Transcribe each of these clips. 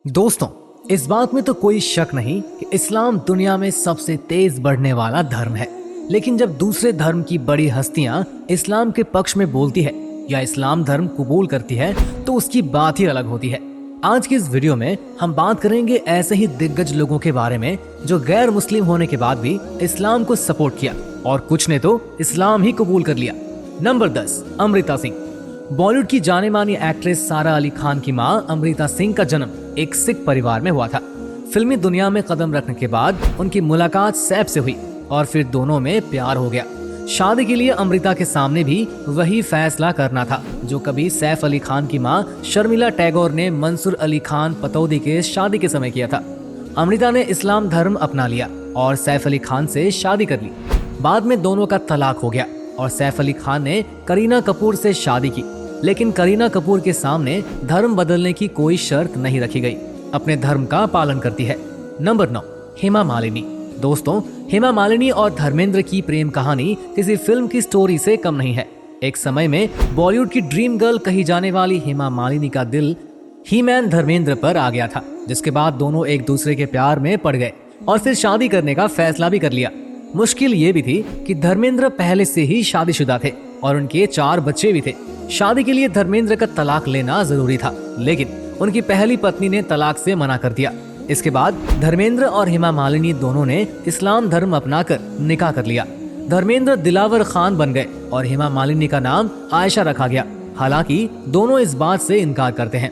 दोस्तों, इस बात में तो कोई शक नहीं कि इस्लाम दुनिया में सबसे तेज बढ़ने वाला धर्म है। लेकिन जब दूसरे धर्म की बड़ी हस्तियां इस्लाम के पक्ष में बोलती है या इस्लाम धर्म कबूल करती है तो उसकी बात ही अलग होती है। आज की इस वीडियो में हम बात करेंगे ऐसे ही दिग्गज लोगों के बारे में जो गैर मुस्लिम होने के बाद भी इस्लाम को सपोर्ट किया और कुछ ने तो इस्लाम ही कबूल कर लिया। नंबर 10, अमृता सिंह। बॉलीवुड की जाने मानी एक्ट्रेस सारा अली खान की मां अमृता सिंह का जन्म एक सिख परिवार में हुआ था। फिल्मी दुनिया में कदम रखने के बाद उनकी मुलाकात सैफ से हुई और फिर दोनों में प्यार हो गया। शादी के लिए अमृता के सामने भी वही फैसला करना था जो कभी सैफ अली खान की मां शर्मिला टैगोर ने मंसूर अली खान पतौदी के शादी के समय किया था। अमृता ने इस्लाम धर्म अपना लिया और सैफ अली खान से शादी कर ली। बाद में दोनों का तलाक हो गया और सैफ अली खान ने करीना कपूर से शादी की, लेकिन करीना कपूर के सामने धर्म बदलने की कोई शर्त नहीं रखी गई। अपने धर्म का पालन करती है। नंबर 9, हेमा मालिनी। दोस्तों, हेमा मालिनी और धर्मेंद्र की प्रेम कहानी किसी फिल्म की स्टोरी से कम नहीं है। एक समय में बॉलीवुड की ड्रीम गर्ल कही जाने वाली हेमा मालिनी का दिल ही मैन धर्मेंद्र पर आ गया था, जिसके बाद दोनों एक दूसरे के प्यार में पड़ गए और फिर शादी करने का फैसला भी कर लिया। मुश्किल ये भी थी कि धर्मेंद्र पहले से ही शादीशुदा थे और उनके 4 बच्चे भी थे। शादी के लिए धर्मेंद्र का तलाक लेना जरूरी था, लेकिन उनकी पहली पत्नी ने तलाक से मना कर दिया। इसके बाद धर्मेंद्र और हेमा मालिनी दोनों ने इस्लाम धर्म अपनाकर निकाह कर लिया। धर्मेंद्र दिलावर खान बन गए और हेमा मालिनी का नाम आयशा रखा गया। हालांकि दोनों इस बात से इनकार करते हैं।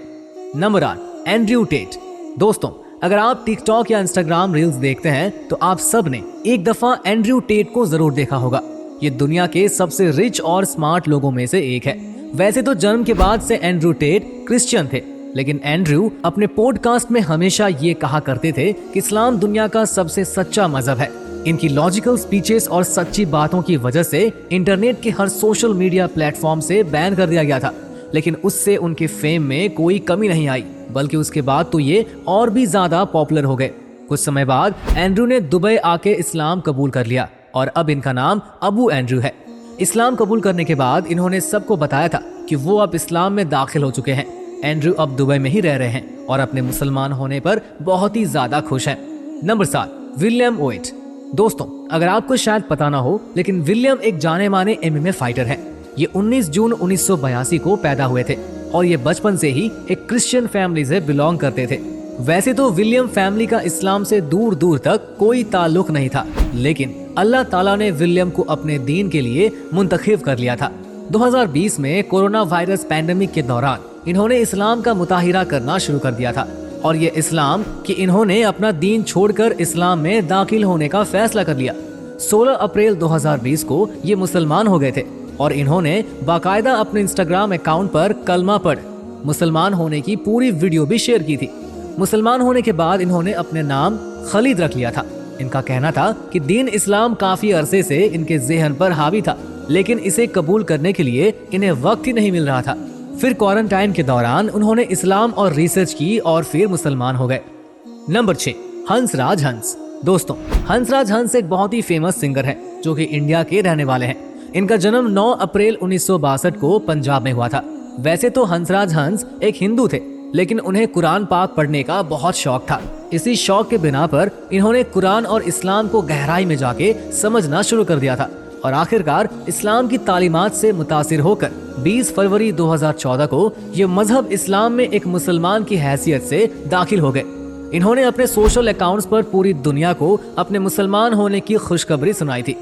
Number 8, Andrew Tate. दोस्तों, अगर आप टिकटॉक या इंस्टाग्राम रील्स देखते हैं तो आप सब ने एक दफा एंड्रयू टेट को जरूर देखा होगा। ये दुनिया के सबसे रिच और स्मार्ट लोगों में से एक है। वैसे तो जन्म के बाद से एंड्रयू टेट क्रिश्चियन थे, लेकिन एंड्रयू अपने पॉडकास्ट में हमेशा ये कहा करते थे कि इस्लाम दुनिया का सबसे सच्चा मजहब है। इनकी लॉजिकल स्पीचेस और सच्ची बातों की वजह से इंटरनेट के हर सोशल मीडिया प्लेटफॉर्म से बैन कर दिया गया था, लेकिन उससे उनके फेम में कोई कमी नहीं आई, बल्कि उसके बाद तो ये और भी ज्यादा पॉपुलर हो गए। कुछ समय बाद एंड्रयू ने दुबई आके इस्लाम कबूल कर लिया और अब इनका नाम अबू एंड्रयू है। इस्लाम कबूल करने के बाद इन्होंने सबको बताया था कि वो अब इस्लाम में दाखिल हो चुके हैं। एंड्रयू अब दुबई में ही रह रहे हैं और अपने मुसलमान होने पर बहुत ही ज्यादा खुश हैं। Number 7, William Ovett. दोस्तों, अगर आपको शायद पता ना हो, लेकिन विलियम एक जाने माने एमएमए फाइटर हैं। ये 19 जून 1982 को पैदा हुए थे और ये बचपन से ही एक क्रिश्चियन फैमिली से बिलोंग करते थे। वैसे तो विलियम फैमिली का इस्लाम से दूर दूर तक कोई ताल्लुक नहीं था, लेकिन अल्लाह ताला ने विलियम को अपने दीन के लिए मुंतखब कर लिया था। 2020 में कोरोना वायरस पैंडेमिक के दौरान इन्होंने इस्लाम का मुताहिरा करना शुरू कर दिया था और ये इस्लाम कि इन्होंने अपना दीन छोड़कर इस्लाम में दाखिल होने का फैसला कर लिया। 16 अप्रैल 2020 को ये मुसलमान हो गए थे और इन्होंने बाकायदा अपने इंस्टाग्राम अकाउंट पर कलमा पढ़ मुसलमान होने की पूरी वीडियो भी शेयर की थी। मुसलमान होने के बाद इन्होंने अपने नाम खलीद रख लिया था। इनका कहना था कि दीन इस्लाम काफी अरसे से इनके ज़हन पर हावी था, लेकिन इसे कबूल करने के लिए इन्हें वक्त ही नहीं मिल रहा था। फिर क्वारंटाइन के दौरान उन्होंने इस्लाम और रिसर्च की और फिर मुसलमान हो गए। नंबर 6, हंसराज हंस। दोस्तों, हंसराज हंस एक बहुत ही फेमस सिंगर है जो कि इंडिया के रहने वाले हैं। इनका जन्म 9 अप्रैल 1962 को पंजाब में हुआ था। वैसे तो हंसराज हंस एक हिंदू थे, लेकिन उन्हें कुरान पाक पढ़ने का बहुत शौक था। इसी शौक के बिना पर इन्होंने कुरान और इस्लाम को गहराई में जाके समझना शुरू कर दिया था और आखिरकार इस्लाम की तालीमात से मुतासिर होकर 20 फरवरी 2014 को ये मजहब इस्लाम में एक मुसलमान की हैसियत से दाखिल हो गए। इन्होंने अपने सोशल अकाउंट्स पर पूरी दुनिया को अपने मुसलमान होने की खुशखबरी सुनाई थी।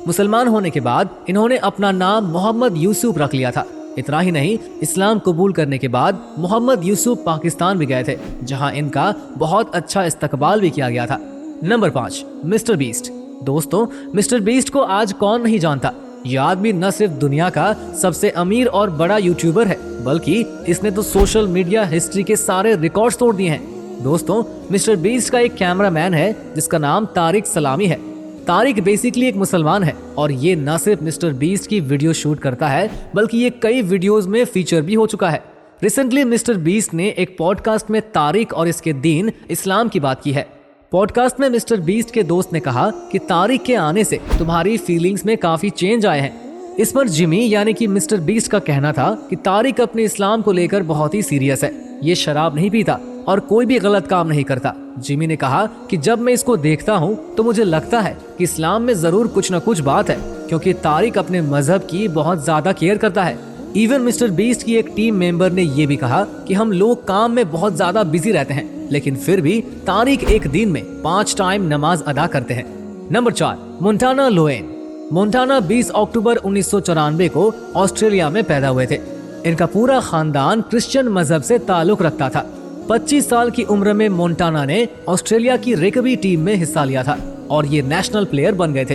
मुसलमान होने के बाद इन्होंने अपना नाम मोहम्मद यूसुफ रख लिया था। इतना ही नहीं, इस्लाम कबूल करने के बाद मोहम्मद यूसुफ पाकिस्तान भी गए थे, जहां इनका बहुत अच्छा इस्तकबाल भी किया गया था। Number 5, mister beast. दोस्तों, मिस्टर बीस्ट को आज कौन नहीं जानता। ये आदमी न सिर्फ दुनिया का सबसे अमीर और बड़ा यूट्यूबर है, बल्कि इसने तो सोशल मीडिया हिस्ट्री के सारे रिकॉर्ड्स तोड़ दिए हैं। दोस्तों, मिस्टर बीस्ट का एक कैमरामैन है जिसका नाम तारिक सलामी है। तारिक बेसिकली एक मुसलमान है और ये न सिर्फ मिस्टर बीस्ट की वीडियो शूट करता है, बल्कि ये कई वीडियोस में फीचर भी हो चुका है। रिसेंटली मिस्टर बीस्ट ने एक पॉडकास्ट में तारिक और इसके दीन इस्लाम की बात की है। पॉडकास्ट में मिस्टर बीस्ट के दोस्त ने कहा कि तारिक के आने से तुम्हारी फीलिंग्स में काफी चेंज आए हैं। इस पर जिमी यानी कि मिस्टर बीस्ट का कहना था कि तारिक अपने इस्लाम को लेकर बहुत ही सीरियस है। ये शराब नहीं पीता, और कोई भी गलत काम नहीं करता। जिमी ने कहा कि जब मैं इसको देखता हूँ तो मुझे लगता है कि इस्लाम में जरूर कुछ न कुछ बात है, क्योंकि तारिक अपने मजहब की बहुत ज्यादा केयर करता है। इवन मिस्टर बीस्ट की एक टीम मेंबर ने ये भी कहा कि हम लोग काम में बहुत ज्यादा बिजी रहते हैं, लेकिन फिर भी तारिक एक दिन में 5 टाइम नमाज अदा करते हैं। नंबर 4, मोंटाना लोएन। मोंटाना 20 अक्टूबर 1994 को ऑस्ट्रेलिया में पैदा हुए थे। इनका पूरा खानदान क्रिश्चियन मजहब से ताल्लुक रखता था। 25 साल की उम्र में मोंटाना ने ऑस्ट्रेलिया की रग्बी टीम में हिस्सा लिया था और ये नेशनल प्लेयर बन गए थे।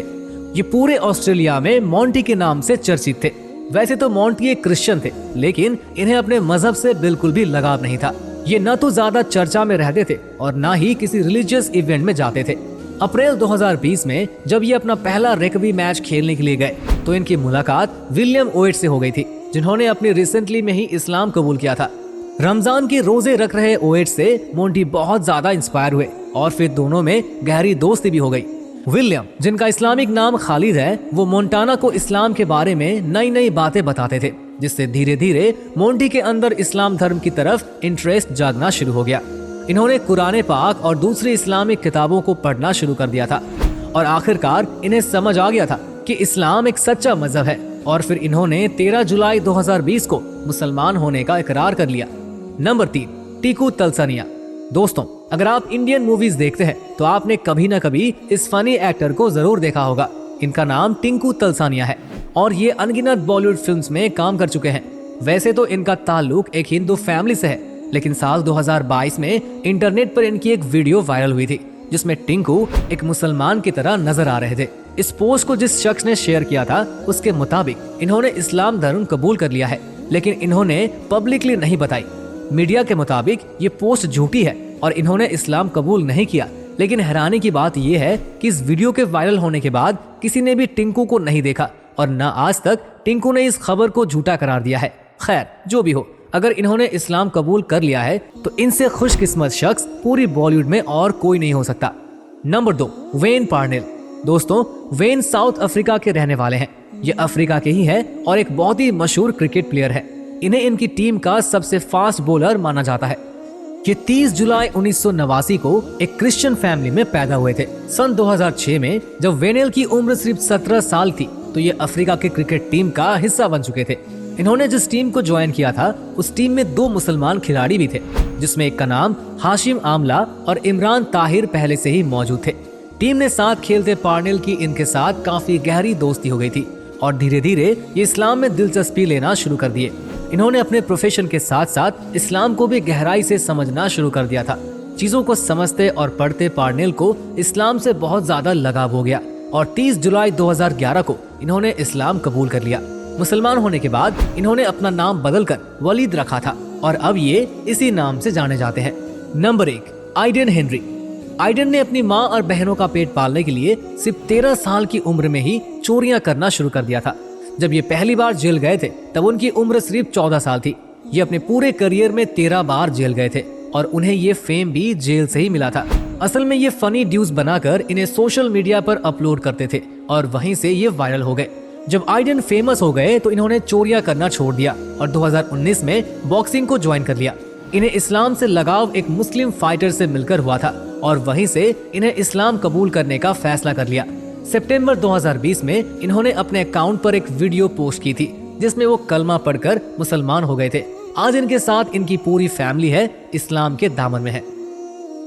ये पूरे ऑस्ट्रेलिया में मोंटी के नाम से चर्चित थे। वैसे तो मोंटी एक क्रिश्चियन थे, लेकिन इन्हें अपने मजहब से बिल्कुल भी लगाव नहीं था। ये न तो ज्यादा चर्चा में रहते थे और न ही किसी रिलीजियस इवेंट में जाते थे। अप्रैल 2020 में जब ये अपना पहला रग्बी मैच खेलने के लिए गए तो इनकी मुलाकात विलियम ओवेट से हो गई थी, जिन्होंने अपनी रिसेंटली में ही इस्लाम कबूल किया था। रमजान के रोजे रख रहे ओवेट से मोंटी बहुत ज्यादा इंस्पायर हुए और फिर दोनों में गहरी दोस्ती भी हो गई। विलियम, जिनका इस्लामिक नाम खालिद है, वो मोंटाना को इस्लाम के बारे में नई नई बातें बताते थे, जिससे धीरे धीरे मोंटी के अंदर इस्लाम धर्म की तरफ इंटरेस्ट जागना शुरू हो गया। इन्होंने कुरान पाक और दूसरी इस्लामिक किताबों को पढ़ना शुरू कर दिया था और आखिरकार इन्हें समझ आ गया था कि इस्लाम एक सच्चा मजहब है और फिर इन्होंने 13 जुलाई 2020 को मुसलमान होने का इकरार कर लिया। नंबर 3, टिंकू तलसानिया। दोस्तों, अगर आप इंडियन मूवीज देखते हैं तो आपने कभी न कभी इस फनी एक्टर को जरूर देखा होगा। इनका नाम टिंकू तलसानिया है और ये अनगिनत बॉलीवुड फिल्म्स में काम कर चुके हैं। वैसे तो इनका ताल्लुक एक हिंदू फैमिली से है, लेकिन साल 2022 में इंटरनेट पर इनकी एक वीडियो वायरल हुई थी जिसमें टिंकू एक मुसलमान की तरह नजर आ रहे थे। इस पोस्ट को जिस शख्स ने शेयर किया था उसके मुताबिक इन्होंने इस्लाम धर्म कबूल कर लिया है, लेकिन इन्होंने पब्लिकली नहीं बताई। मीडिया के मुताबिक ये पोस्ट झूठी है और इन्होंने इस्लाम कबूल नहीं किया, लेकिन हैरानी की बात यह है कि इस वीडियो के वायरल होने के बाद किसी ने भी टिंकू को नहीं देखा और न आज तक टिंकू ने इस खबर को झूठा करार दिया है। खैर, जो भी हो, अगर इन्होंने इस्लाम कबूल कर लिया है तो इनसे खुशकिस्मत शख्स पूरी बॉलीवुड में और कोई नहीं हो सकता। Number 2, Wayne Parnell. दोस्तों, वेन साउथ अफ्रीका के रहने वाले हैं। ये अफ्रीका के ही है और एक बहुत ही मशहूर क्रिकेट प्लेयर है। इन्हें इनकी टीम का सबसे फास्ट बॉलर माना जाता है। ये 30 जुलाई 1989 को एक क्रिश्चियन फैमिली में पैदा हुए थे। सन 2006 में जब वेनेल की उम्र सिर्फ 17 साल थी तो ये अफ्रीका के क्रिकेट टीम का हिस्सा बन चुके थे। इन्होंने जिस टीम को ज्वाइन किया था उस टीम में 2 मुसलमान खिलाड़ी भी थे, जिसमें एक का नाम हाशिम आमला और इमरान ताहिर पहले से ही मौजूद थे। टीम ने साथ खेलते पार्नेल की इनके साथ काफी गहरी दोस्ती हो गई थी और धीरे धीरे ये इस्लाम में दिलचस्पी लेना शुरू कर दिए। इन्होंने अपने प्रोफेशन के साथ साथ इस्लाम को भी गहराई से समझना शुरू कर दिया था। चीजों को समझते और पढ़ते पार्नेल को इस्लाम से बहुत ज्यादा लगाव हो गया और 30 जुलाई 2011 को इन्होंने इस्लाम कबूल कर लिया। मुसलमान होने के बाद इन्होंने अपना नाम बदलकर वलीद रखा था और अब ये इसी नाम से जाने जाते हैं। Number 1, आइडन Henry. आइडन ने अपनी माँ और बहनों का पेट पालने के लिए सिर्फ 13 साल की उम्र में ही चोरियां करना शुरू कर दिया था। जब ये पहली बार जेल गए थे तब उनकी उम्र सिर्फ 14 साल थी। ये अपने पूरे करियर में 13 बार जेल गए थे और उन्हें ये फेम भी जेल से ही मिला था। असल में ये फनी ड्यूज बनाकर इन्हें सोशल मीडिया पर अपलोड करते थे और वहीं से ये वायरल हो गए। जब आइडन फेमस हो गए तो इन्होंने चोरियां करना छोड़ दिया और 2019 में बॉक्सिंग को ज्वाइन कर लिया। इन्हें इस्लाम से लगाव एक मुस्लिम फाइटर से मिलकर हुआ था और वहीं से इन्हें इस्लाम कबूल करने का फैसला कर लिया। सितंबर 2020 में इन्होंने अपने अकाउंट पर एक वीडियो पोस्ट की थी जिसमें वो कलमा पढ़कर मुसलमान हो गए थे। आज इनके साथ इनकी पूरी फैमिली है, इस्लाम के दामन में है।